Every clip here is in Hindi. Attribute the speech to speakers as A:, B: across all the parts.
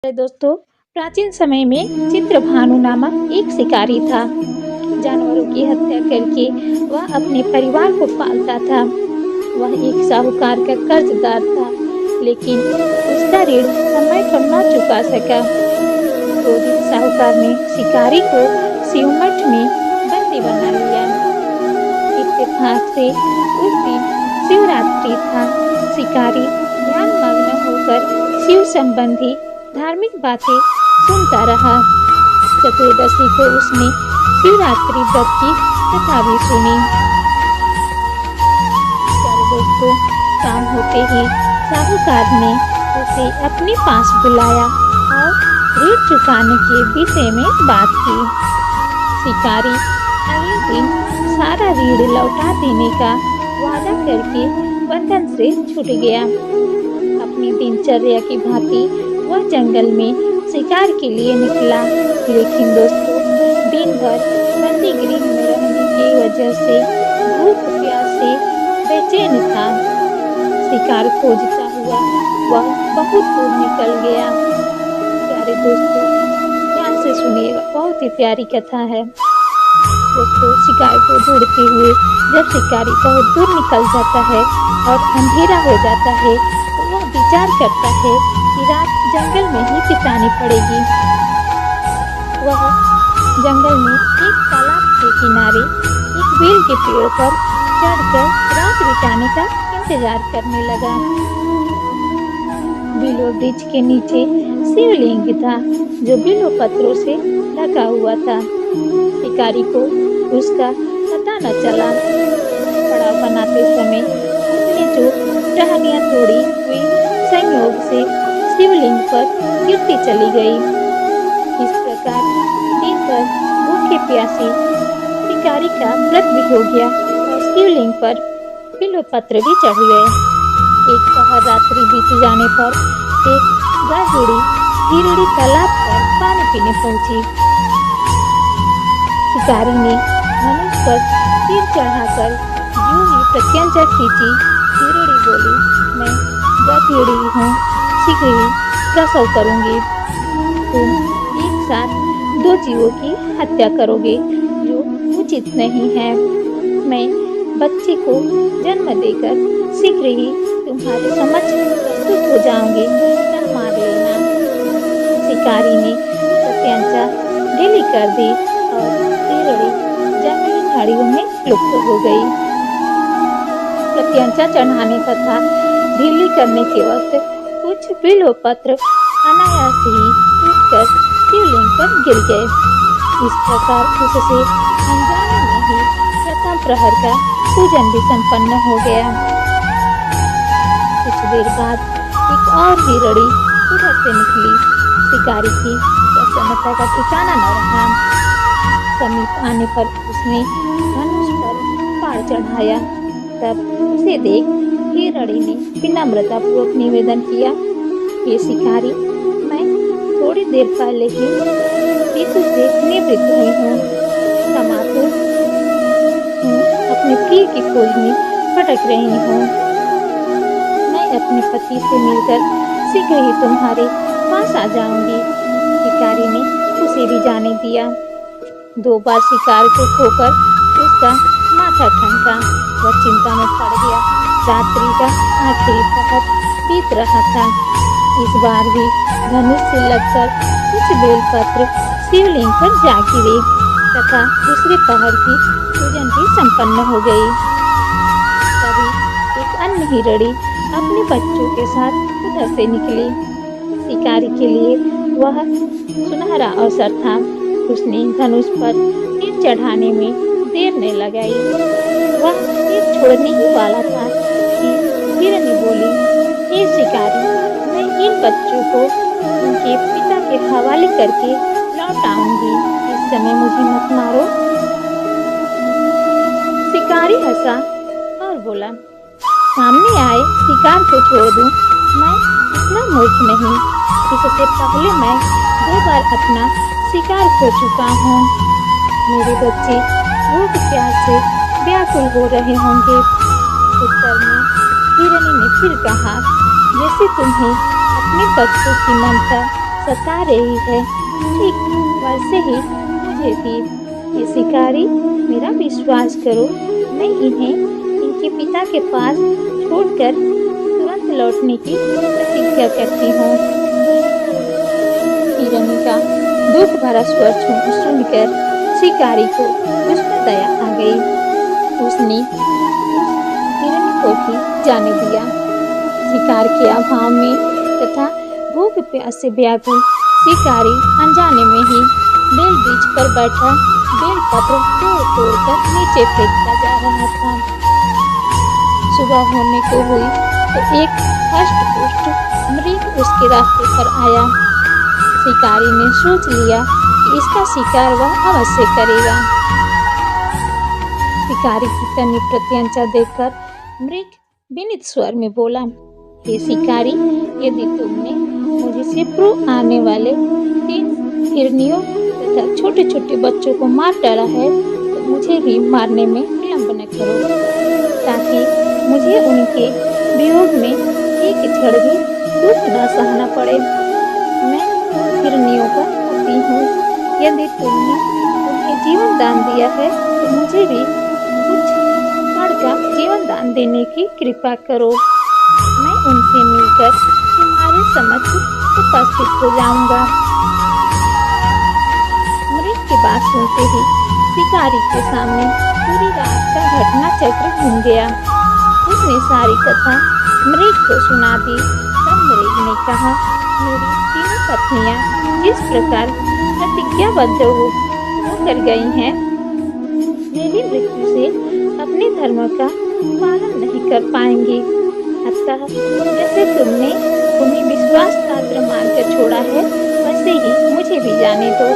A: दोस्तों, प्राचीन समय में चित्रभानु नामक एक शिकारी था। जानवरों की हत्या करके वह अपने परिवार को पालता था। वह एक साहूकार का कर्जदार था, लेकिन उसका ऋण समय पर न चुका सका। क्रोधित साहूकार ने शिकारी को सियुमठ में बंदी बना लिया। इत्तेफाक से उस दिन शिवरात्रि था। शिकारी ध्यानमग्न होकर शिव संबंधी धार्मिक बातें सुनता रहा। चतुर्दशी को उसने शिवरात्रि व्रत की कथा भी सुनी। प्यारे दोस्तों, शाम होते ही साहूकार ने उसे अपने पास बुलाया और ऋण चुकाने के विषय में बात की। शिकारी अगले दिन सारा ऋण लौटा देने का वादा करके बंधन से छूट गया। अपनी दिनचर्या की भांति वह जंगल में शिकार के लिए निकला, लेकिन दोस्तों दिन भर बंदी गृह में रहने की वजह से भूख प्यास से बेचैन था। शिकार खोजता हुआ वह बहुत दूर निकल गया। प्यारे दोस्तों, ध्यान से सुनिएगा, बहुत ही प्यारी कथा है। दोस्तों, शिकार को ढूंढते हुए जब शिकारी बहुत दूर निकल जाता है और अंधेरा हो जाता है, तो वह विचार करता है कि रात जंगल में ही बितानी पड़ेगी। वह जंगल में एक तालाब के किनारे एक बेल के पेड़ पर चढ़कर रात बिताने का इंतजार करने लगा। बिल्व वृक्ष के नीचे शिवलिंग था, जो बिल्व पत्रों से ढका हुआ था। शिकारी को उसका पता न चला। पड़ाव बनाते समय उसने जो टहनियां तोड़ी हुई संयोग से शिवलिंग पर गिरती चली गई। इस प्रकार दिन भर भूखे प्यासे शिकारी का व्रत भी हो गया और शिवलिंग पर बिल्व पत्र भी चढ़ गए। एक पहर रात्रि बीत जाने पर एक गाय हिरणी तालाब पर पानी पीने पहुंची। शिकारी ने धनुष पर तीर चढ़ाकर यूं ही प्रत्यंचा खींची। हिरणी बोली, मैं गधेड़ी हूँ, शीघ्र ही प्रसव करूंगी। तुम एक साथ दो जीवों की हत्या करोगे, जो उचित नहीं है। मैं बच्चे को जन्म देकर शीघ्र ही तुम्हारे समक्ष प्रस्तुत हो जाऊंगी, तब मार लेना। शिकारी ने प्रत्यंचा ढीली कर दी और हिरणी जंगली झाड़ियों में लुप्त हो गई। प्रत्यंचा चढ़ाने तथा ढीली करने के वक्त कुछ बिल्व पत्र अनायास ही टूटकर शिवलिंग पर गिर गए। इस प्रकार उससे अनजाने में ही प्रथम प्रहर का पूजन भी संपन्न हो गया। कुछ देर बाद एक और हिरणी उधर से निकली। शिकारी की प्रसन्नता का ठिकाना न रहा। समीप आने पर उसने धनुष पर बाण चढ़ाया। तब उसे देख हिरणी ने विनम्रता पूर्वक निवेदन किया, हे शिकारी, मैं थोड़ी देर पहले ही ऋतु से निवृत्त हुई हूँ। समातु अपने प्रिय की खोज में भटक रही हूँ। मैं अपने पति से मिलकर शीघ्र ही तुम्हारे पास आ जाऊंगी। शिकारी ने उसे भी जाने दिया। 2 बार शिकार को खोकर उसका माथा ठनका। वह चिंता में पड़ गया। रात्रि का आखिरी पहर बीत रहा था। इस बार भी धनुष से लगकर कुछ बेलपत्र शिवलिंग पर जा गिरे तथा दूसरे पहर की पूजन भी संपन्न हो गई। तभी एक अन्य हिरणी अपने बच्चों के साथ उधर से निकली। शिकारी के लिए वह सुनहरा अवसर था। उसने धनुष पर तीर चढ़ाने में देर न लगाई। वह तीर छोड़ने ही वाला था कि हिरणी बोली, हे शिकारी, मैं इन बच्चों को उनके पिता के हवाले करके लौट आऊंगी। इस समय मुझे मत मारो। शिकारी हंसा और बोला, सामने आए शिकार को छोड़ दूं? मैं इतना मूर्ख नहीं। इससे पहले मैं 2 बार अपना शिकार खो चुका हूँ। मेरे बच्चे भूख प्यास से व्याकुल हो रहे होंगे। उत्तर में हिरणी ने फिर कहा, जैसे तुम्हें अपने बच्चों की ममता सता रही है, ठीक वैसे ही मुझे भी। ये शिकारी, मेरा विश्वास करो, मैं इन्हें इनके पिता के पास छोड़कर तुरंत लौटने की प्रतिज्ञा करती हूँ। हिरनी का दुख भरा स्वर सुनकर शिकारी को उस पर दया आ गई। उसने हिरनी को भी जाने दिया। शिकार के अभाव में तथा भूख प्यास से व्याकुल शिकारी अनजाने में ही बेल वृक्ष पर बैठा बेल पत्र तोड़ कर नीचे फेंकता जा रहा था। सुबह होने को हुई तो एक हष्ट पुष्ट मृग उसके रास्ते पर आया। शिकारी ने सोच लिया कि इसका शिकार वह अवश्य करेगा। शिकारी की तनी प्रत्यंचा देखकर मृग विनीत स्वर में बोला, हे शिकारी, यदि तुमने मुझे शीघ्र आने वाले 3 हिरनियों तथा छोटे छोटे बच्चों को मार डाला है तो मुझे भी मारने में विलंब न करो, ताकि मुझे उनके वियोग में एक क्षण भी दुख न सहना पड़े। मैं हिरनियों का पति हूँ। यदि तुमने उन्हें जीवन दान दिया है तो मुझे भी कुछ क्षण का जीवन दान देने की कृपा करो। मैं उनसे मिलकर तुम्हारे समक्ष उपस्थित हो जाऊंगा। मृग की बात सुनते ही शिकारी के सामने पूरी रात का घटना चक्र घूम गया। उसने सारी कथा मृग को सुना दी। तब मृग ने कहा, मेरी 3 पत्नियां जिस प्रकार प्रतिज्ञाबद्ध होकर गई हैं, मेरी मृत्यु से अपने धर्म का पालन नहीं कर पाएंगी। अतः जैसे तुमने उन्हें विश्वास पात्र मानकर छोड़ा है, वैसे ही मुझे भी जाने दो।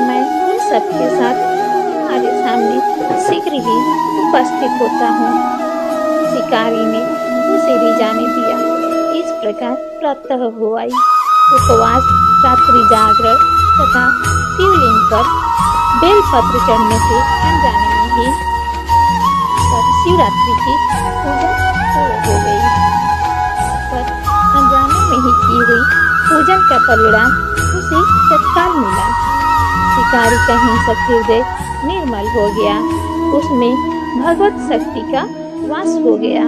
A: मैं उन सबके साथ तुम्हारे सामने शीघ्र ही उपस्थित होता हूँ। शिकारी ने उसे भी जाने दिया। इस प्रकार प्रातः हो आई। उपवास, रात्रि जागरण तथा शिवलिंग पर बेलपत्र चढ़ने से अनजाने में ही शिवरात्रि की पूजा पूर्ण हो गई। पर अनजाने में ही की हुई पूजन का परिणाम उसे तत्काल मिला। शिकारी का हिंसक हृदय निर्मल हो गया। उसमें भगवत शक्ति का वास हो गया।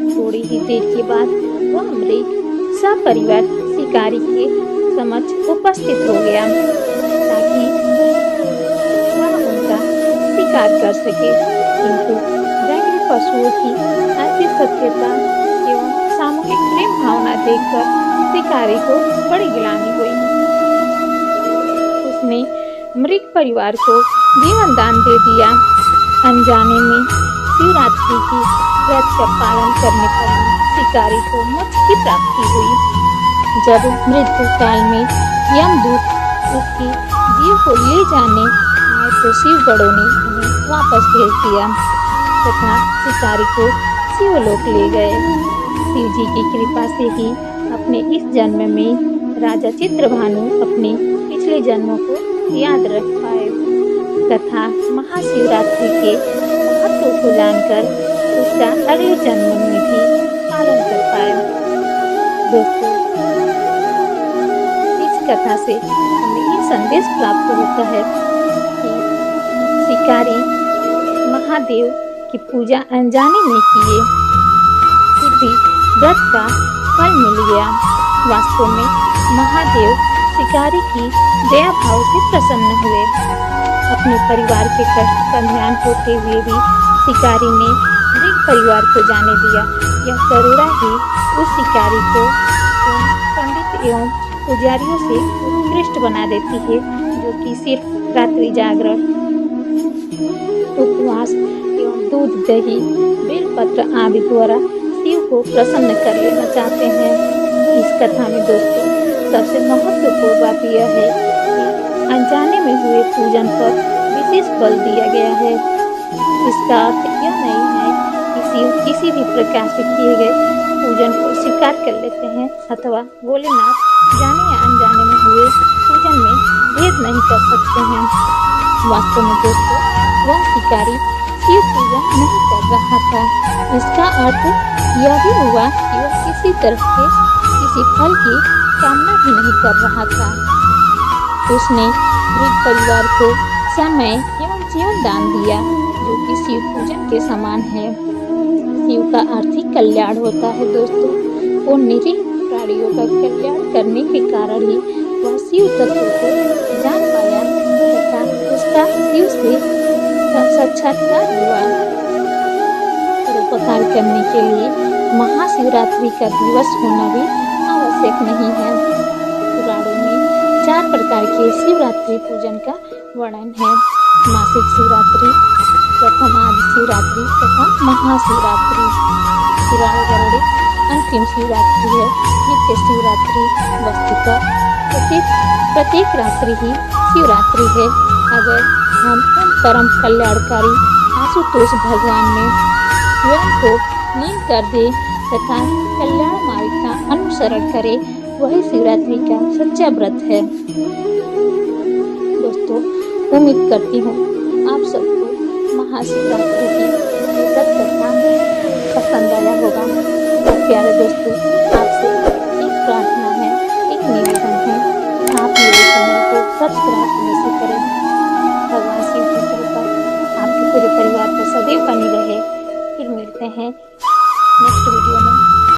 A: थोड़ी ही देर के बाद वह मृग सपरिवार शिकारी के समक्ष उपस्थित हो गया, ताकि वह उनका शिकार कर सके। किंतु जंगली पशुओं की ऐसी सत्यता एवं सामूहिक प्रेम भावना देखकर शिकारी को बड़ी गिलानी हुई। उसने मृग परिवार को जीवन दान दे दिया। अनजाने में शिवरात्रि की व्रत का पालन करने पर शिकारी को मोक्ष की प्राप्ति हुई। जब मृत्यु काल में यमदूत उसकी जीव को ले जाने आए तो शिवगणों ने उन्हें वापस भेज दिया तथा शिकारी को शिवलोक ले गए। शिव जी की कृपा से ही अपने इस जन्म में राजा चित्रभानु अपने पिछले जन्मों को याद रख पाए तथा महाशिवरात्रि के महत्व को जानकर उसका अगले जन्म में भी पालन कर पाए। दोस्तों, इस कथा से हमें ये संदेश प्राप्त होता है कि शिकारी महादेव की पूजा अनजाने में किए, फिर भी व्रत का फल मिल गया। वास्तव में महादेव शिकारी की दया भाव से प्रसन्न हुए। अपने परिवार के कष्ट का ध्यान होते हुए भी शिकारी ने मृग परिवार को जाने दिया। यह करुणा ही उस शिकारी को पंडित एवं पुजारियों से उत्कृष्ट बना देती है, जो कि सिर्फ रात्रि जागरण, उपवास एवं दूध, दही, बेलपत्र आदि द्वारा शिव को प्रसन्न कर लेना चाहते हैं। इस कथा में दोस्तों सबसे महत्वपूर्ण बात यह है कि अनजाने में हुए पूजन पर विशेष बल दिया गया है। इसका अर्थ यह नहीं है कि शिव किसी भी प्रकार से किए गए पूजन को स्वीकार कर लेते हैं अथवा भोलेनाथ जाने या अनजाने में हुए पूजन में भेद नहीं कर सकते हैं। वास्तव में दोस्तों वह शिकारी शिव पूजन नहीं कर रहा था। इसका अर्थ यह भी हुआ कि वह किसी तरह के किसी फल की कामना भी नहीं कर रहा था। उसने वृद्ध परिवार को समय एवं जीवन दान दिया, जो कि शिव पूजन के समान है। शिव का आर्थिक कल्याण होता है दोस्तों। वो निरीह प्राणियों का कल्याण करने के कारण ही वह शिव तत्व को जान पाया तथा उसका शिव से साक्षात्कार हुआ। परोपकार करने के लिए महाशिवरात्रि का दिवस होना भी आवश्यक नहीं है। पुराणों में 4 प्रकार के शिवरात्रि पूजन का वर्णन है। मासिक शिवरात्रि, प्रथम आदि शिवरात्रि तथा महाशिवरात्रि। पुराण वर्णित अंतिम शिवरात्रि है नित्य शिवरात्रि। वस्तुतः प्रत्येक रात्रि ही शिवरात्रि है। अगर हम उन परम कल्याणकारी आशुतोष भगवान में स्वयं को लीन कर दे तथा कल्याण मार्ग का अनुसरण करे, वही शिवरात्रि का सच्चा व्रत है। दोस्तों, उम्मीद करती हूँ आप सबको महाशिवरात्रि की व्रत कथा पसंद आया होगा। प्यारे दोस्तों, आपसे एक प्रार्थना है, एक निवेदन है, आप मेरे चैनल को सब्सक्राइब अवश्य करें। भगवान शिव की कृपा आपके पूरे परिवार पर सदैव बनी रहे। फिर मिलते हैं नेक्स्ट वीडियो में।